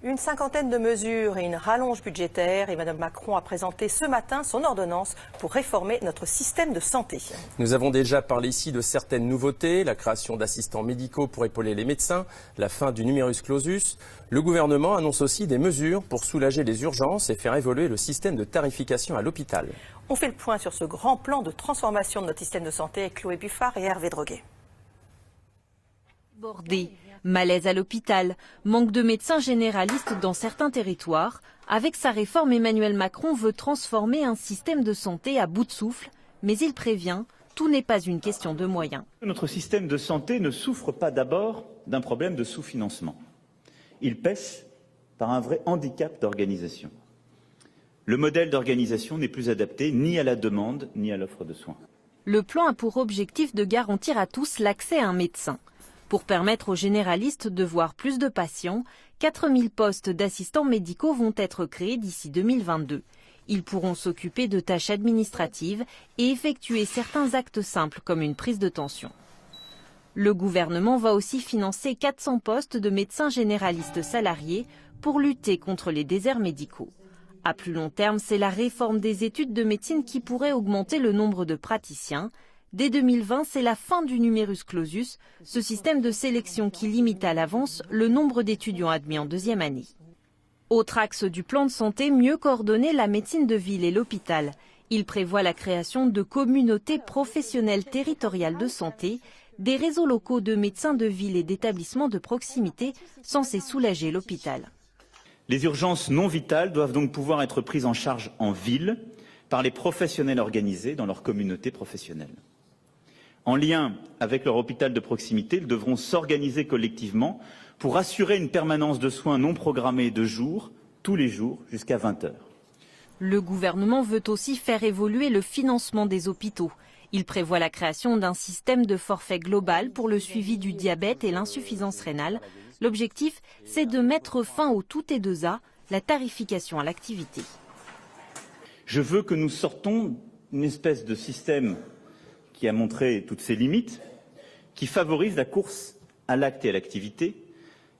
Une cinquantaine de mesures et une rallonge budgétaire. Emmanuel Macron a présenté ce matin son ordonnance pour réformer notre système de santé. Nous avons déjà parlé ici de certaines nouveautés, la création d'assistants médicaux pour épauler les médecins, la fin du numerus clausus. Le gouvernement annonce aussi des mesures pour soulager les urgences et faire évoluer le système de tarification à l'hôpital. On fait le point sur ce grand plan de transformation de notre système de santé avec Chloé Buffard et Hervé Droguet. Bordé, malaise à l'hôpital, manque de médecins généralistes dans certains territoires. Avec sa réforme, Emmanuel Macron veut transformer un système de santé à bout de souffle, mais il prévient, tout n'est pas une question de moyens. Notre système de santé ne souffre pas d'abord d'un problème de sous-financement. Il pèse par un vrai handicap d'organisation. Le modèle d'organisation n'est plus adapté ni à la demande ni à l'offre de soins. Le plan a pour objectif de garantir à tous l'accès à un médecin. Pour permettre aux généralistes de voir plus de patients, 4000 postes d'assistants médicaux vont être créés d'ici 2022. Ils pourront s'occuper de tâches administratives et effectuer certains actes simples comme une prise de tension. Le gouvernement va aussi financer 400 postes de médecins généralistes salariés pour lutter contre les déserts médicaux. À plus long terme, c'est la réforme des études de médecine qui pourrait augmenter le nombre de praticiens. Dès 2020, c'est la fin du numerus clausus, ce système de sélection qui limite à l'avance le nombre d'étudiants admis en deuxième année. Autre axe du plan de santé, mieux coordonner la médecine de ville et l'hôpital. Il prévoit la création de communautés professionnelles territoriales de santé, des réseaux locaux de médecins de ville et d'établissements de proximité censés soulager l'hôpital. Les urgences non vitales doivent donc pouvoir être prises en charge en ville par les professionnels organisés dans leur communauté professionnelle. En lien avec leur hôpital de proximité, ils devront s'organiser collectivement pour assurer une permanence de soins non programmés de jour, tous les jours, jusqu'à 20 heures. Le gouvernement veut aussi faire évoluer le financement des hôpitaux. Il prévoit la création d'un système de forfait global pour le suivi du diabète et l'insuffisance rénale. L'objectif, c'est de mettre fin au tout et deux A, la tarification à l'activité. Je veux que nous sortons d'une espèce de système qui a montré toutes ses limites, qui favorise la course à l'acte et à l'activité,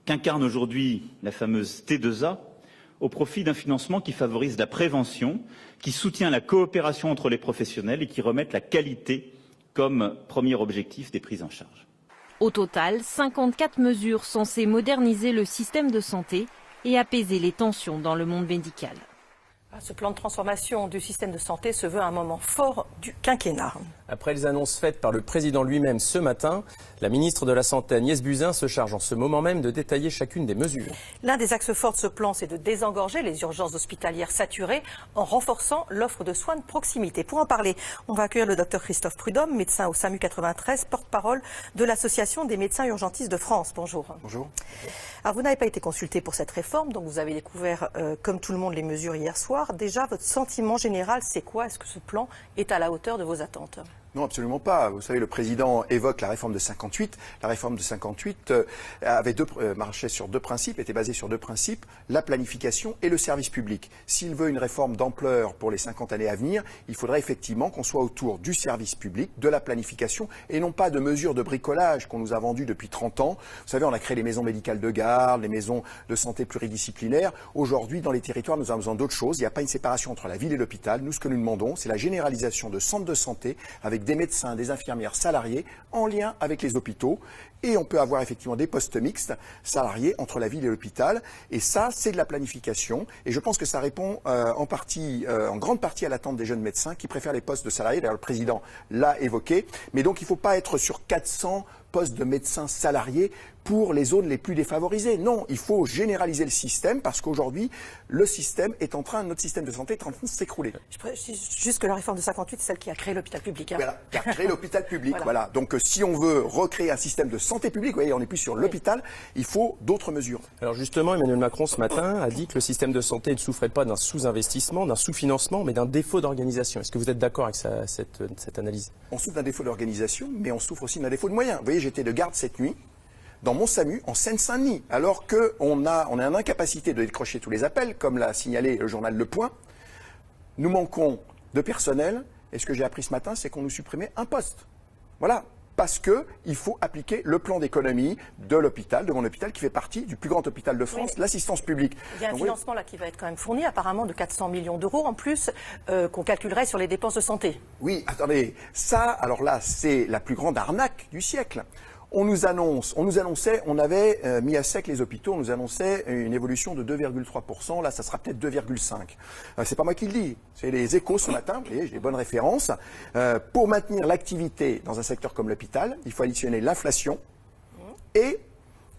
qu'incarne aujourd'hui la fameuse T2A, au profit d'un financement qui favorise la prévention, qui soutient la coopération entre les professionnels et qui remette la qualité comme premier objectif des prises en charge. Au total, 54 mesures censées moderniser le système de santé et apaiser les tensions dans le monde médical. Ce plan de transformation du système de santé se veut un moment fort du quinquennat. Après les annonces faites par le président lui-même ce matin, la ministre de la Santé Agnès Buzyn se charge en ce moment même de détailler chacune des mesures. L'un des axes forts de ce plan, c'est de désengorger les urgences hospitalières saturées en renforçant l'offre de soins de proximité. Pour en parler, on va accueillir le docteur Christophe Prudhomme, médecin au SAMU 93, porte-parole de l'Association des médecins urgentistes de France. Bonjour. Bonjour. Alors vous n'avez pas été consulté pour cette réforme, donc vous avez découvert, comme tout le monde, les mesures hier soir. Déjà, votre sentiment général, c'est quoi? Est-ce que ce plan est à la hauteur de vos attentes? Non, absolument pas. Vous savez, le président évoque la réforme de 58. La réforme de 58 marchait sur deux principes, était basée sur deux principes, la planification et le service public. S'il veut une réforme d'ampleur pour les 50 années à venir, il faudrait effectivement qu'on soit autour du service public, de la planification et non pas de mesures de bricolage qu'on nous a vendues depuis 30 ans. Vous savez, on a créé les maisons médicales de garde, les maisons de santé pluridisciplinaires. Aujourd'hui, dans les territoires, nous avons besoin d'autre chose. Il n'y a pas une séparation entre la ville et l'hôpital. Nous, ce que nous demandons, c'est la généralisation de centres de santé avec des médecins, des infirmières salariés en lien avec les hôpitaux. Et on peut avoir effectivement des postes mixtes salariés entre la ville et l'hôpital. Et ça, c'est de la planification. Et je pense que ça répond en grande partie à l'attente des jeunes médecins qui préfèrent les postes de salariés. D'ailleurs, le président l'a évoqué. Mais donc, il ne faut pas être sur 400 postes de médecins salariés pour les zones les plus défavorisées. Non, il faut généraliser le système parce qu'aujourd'hui, notre système de santé est en train de s'écrouler. Je précise juste que la réforme de 58, c'est celle qui a créé l'hôpital public. Voilà, qui a créé l'hôpital public. Voilà. Donc, si on veut recréer un système de santé publique, vous voyez, on n'est plus sur l'hôpital, il faut d'autres mesures. Alors justement, Emmanuel Macron ce matin a dit que le système de santé ne souffrait pas d'un sous-investissement, d'un sous-financement, mais d'un défaut d'organisation. Est-ce que vous êtes d'accord avec cette analyse? On souffre d'un défaut d'organisation, mais on souffre aussi d'un défaut de moyens. Vous voyez, j'étais de garde cette nuit dans mon SAMU en Seine-Saint-Denis, alors qu'on est en incapacité de décrocher tous les appels, comme l'a signalé le journal Le Point. Nous manquons de personnel, et ce que j'ai appris ce matin, c'est qu'on nous supprimait un poste. Voilà. parce qu'il faut appliquer le plan d'économie de l'hôpital, de mon hôpital, qui fait partie du plus grand hôpital de France, l'assistance publique. Il y a un financement là qui va être quand même fourni, apparemment de 400 millions d'euros en plus, qu'on calculerait sur les dépenses de santé. Oui, attendez, ça, alors là, c'est la plus grande arnaque du siècle. On nous annonçait, on avait mis à sec les hôpitaux, on nous annonçait une évolution de 2,3%, là ça sera peut-être 2,5%. C'est pas moi qui le dis, c'est les Échos ce matin, vous voyez, j'ai des bonnes références. Pour maintenir l'activité dans un secteur comme l'hôpital, il faut additionner l'inflation et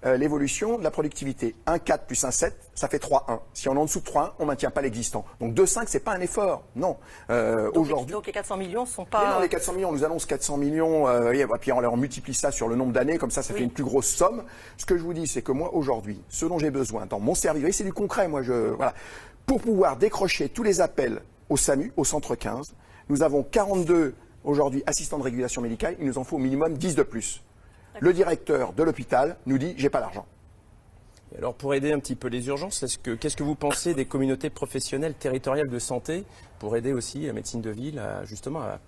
l'évolution de la productivité. 1,4 plus 1,7, ça fait 3,1. Si on est en dessous de 3,1, on ne maintient pas l'existant. Donc 2,5, c'est pas un effort. Non. Aujourd'hui. Donc les 400 millions sont pas. Mais non, les 400 millions, on nous annonce 400 millions, puis on multiplie ça sur le nombre d'années, comme ça fait une plus grosse somme. Ce que je vous dis, c'est que moi, aujourd'hui, ce dont j'ai besoin dans mon service, c'est du concret, voilà. Pour pouvoir décrocher tous les appels au SAMU, au centre 15, nous avons 42 aujourd'hui assistants de régulation médicale, il nous en faut au minimum 10 de plus. Le directeur de l'hôpital nous dit « j'ai pas l'argent ». Alors pour aider un petit peu les urgences, qu'est-ce que vous pensez des communautés professionnelles territoriales de santé pour aider aussi la médecine de ville à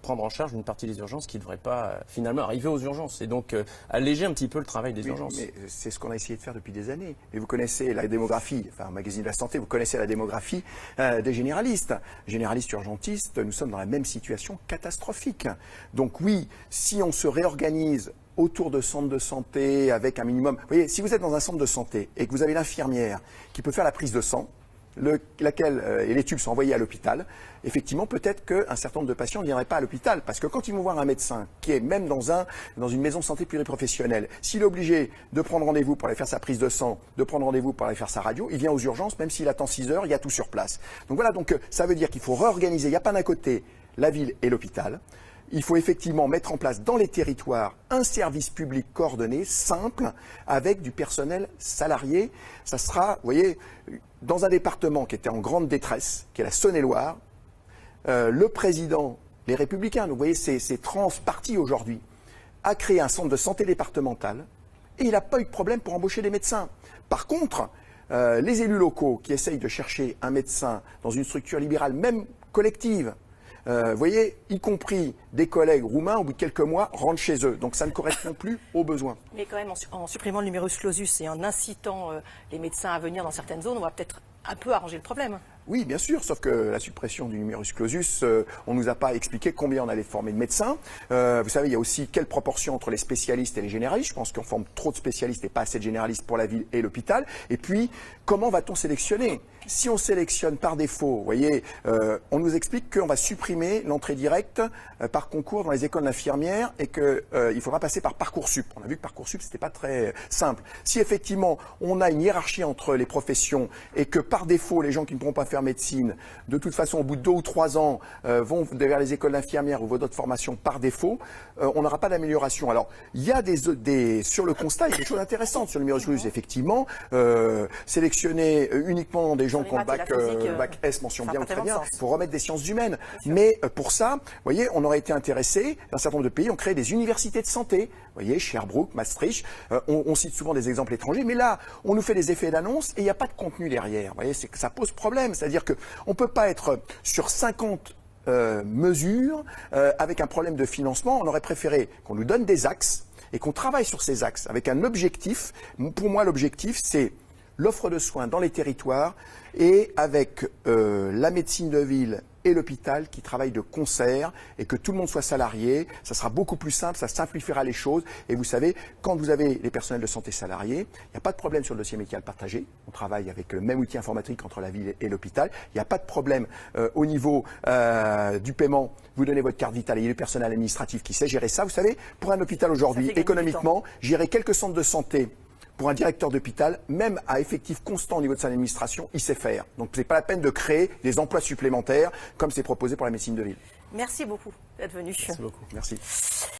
prendre en charge une partie des urgences qui ne devraient pas finalement arriver aux urgences et donc alléger un petit peu le travail des urgences? Mais c'est ce qu'on a essayé de faire depuis des années. Et vous connaissez la démographie, enfin magazine de la santé, vous connaissez la démographie des généralistes. Généralistes urgentistes, nous sommes dans la même situation catastrophique. Donc oui, si on se réorganise autour de centres de santé avec un minimum. Vous voyez, si vous êtes dans un centre de santé et que vous avez l'infirmière qui peut faire la prise de sang, et les tubes sont envoyés à l'hôpital, effectivement, peut-être qu'un certain nombre de patients ne viendraient pas à l'hôpital. Parce que quand ils vont voir un médecin qui est même dans une maison de santé pluriprofessionnelle, s'il est obligé de prendre rendez-vous pour aller faire sa prise de sang, de prendre rendez-vous pour aller faire sa radio, il vient aux urgences, même s'il attend 6 heures, il y a tout sur place. Donc voilà, ça veut dire qu'il faut réorganiser. Il n'y a pas d'un côté la ville et l'hôpital. Il faut effectivement mettre en place dans les territoires un service public coordonné, simple, avec du personnel salarié. Ça sera, vous voyez, dans un département qui était en grande détresse, qui est la Saône-et-Loire, le président, les Républicains, vous voyez, c'est transparti aujourd'hui, a créé un centre de santé départemental et il n'a pas eu de problème pour embaucher des médecins. Par contre, les élus locaux qui essayent de chercher un médecin dans une structure libérale, même collective, vous voyez, y compris des collègues roumains, au bout de quelques mois, rentrent chez eux. Donc ça ne correspond plus aux besoins. Mais quand même, en supprimant le numerus clausus et en incitant les médecins à venir dans certaines zones, on va peut-être un peu arranger le problème. Oui, bien sûr, sauf que la suppression du numerus clausus, on ne nous a pas expliqué combien on allait former de médecins. Vous savez, il y a aussi quelle proportion entre les spécialistes et les généralistes. Je pense qu'on forme trop de spécialistes et pas assez de généralistes pour la ville et l'hôpital. Et puis, comment va-t-on sélectionner? Si on sélectionne par défaut, vous voyez, on nous explique qu'on va supprimer l'entrée directe par concours dans les écoles d'infirmières et qu'il faudra passer par Parcoursup. On a vu que Parcoursup, c'était pas très simple. Si effectivement, on a une hiérarchie entre les professions et que par défaut, les gens qui ne pourront pas faire médecine, de toute façon, au bout de 2 ou 3 ans, vont vers les écoles d'infirmières ou vos d'autres formations par défaut, on n'aura pas d'amélioration. Alors, il y a sur le constat, il y a des choses intéressantes sur le numerus clausus, effectivement. Sélectionner uniquement des gens qui ont le bac S, mention bien ou très bien, pour remettre des sciences humaines. Mais pour ça, vous voyez, on aurait été intéressé, dans un certain nombre de pays, on crée des universités de santé. Vous voyez, Sherbrooke, Maastricht, on cite souvent des exemples étrangers, mais là, on nous fait des effets d'annonce et il n'y a pas de contenu derrière. Vous voyez, ça pose problème. C'est-à-dire qu'on ne peut pas être sur 50 mesures avec un problème de financement. On aurait préféré qu'on nous donne des axes et qu'on travaille sur ces axes avec un objectif. Pour moi, l'objectif, c'est l'offre de soins dans les territoires et avec la médecine de ville et l'hôpital qui travaillent de concert et que tout le monde soit salarié. Ça sera beaucoup plus simple, ça simplifiera les choses. Et vous savez, quand vous avez les personnels de santé salariés, il n'y a pas de problème sur le dossier médical partagé. On travaille avec le même outil informatique entre la ville et l'hôpital. Il n'y a pas de problème au niveau du paiement. Vous donnez votre carte vitale et il y a le personnel administratif qui sait gérer ça. Vous savez, pour un hôpital aujourd'hui, économiquement, gérer quelques centres de santé pour un directeur d'hôpital, même à effectif constant au niveau de son administration, il sait faire. Donc ce n'est pas la peine de créer des emplois supplémentaires comme c'est proposé pour la médecine de ville. Merci beaucoup d'être venu. Merci beaucoup. Merci.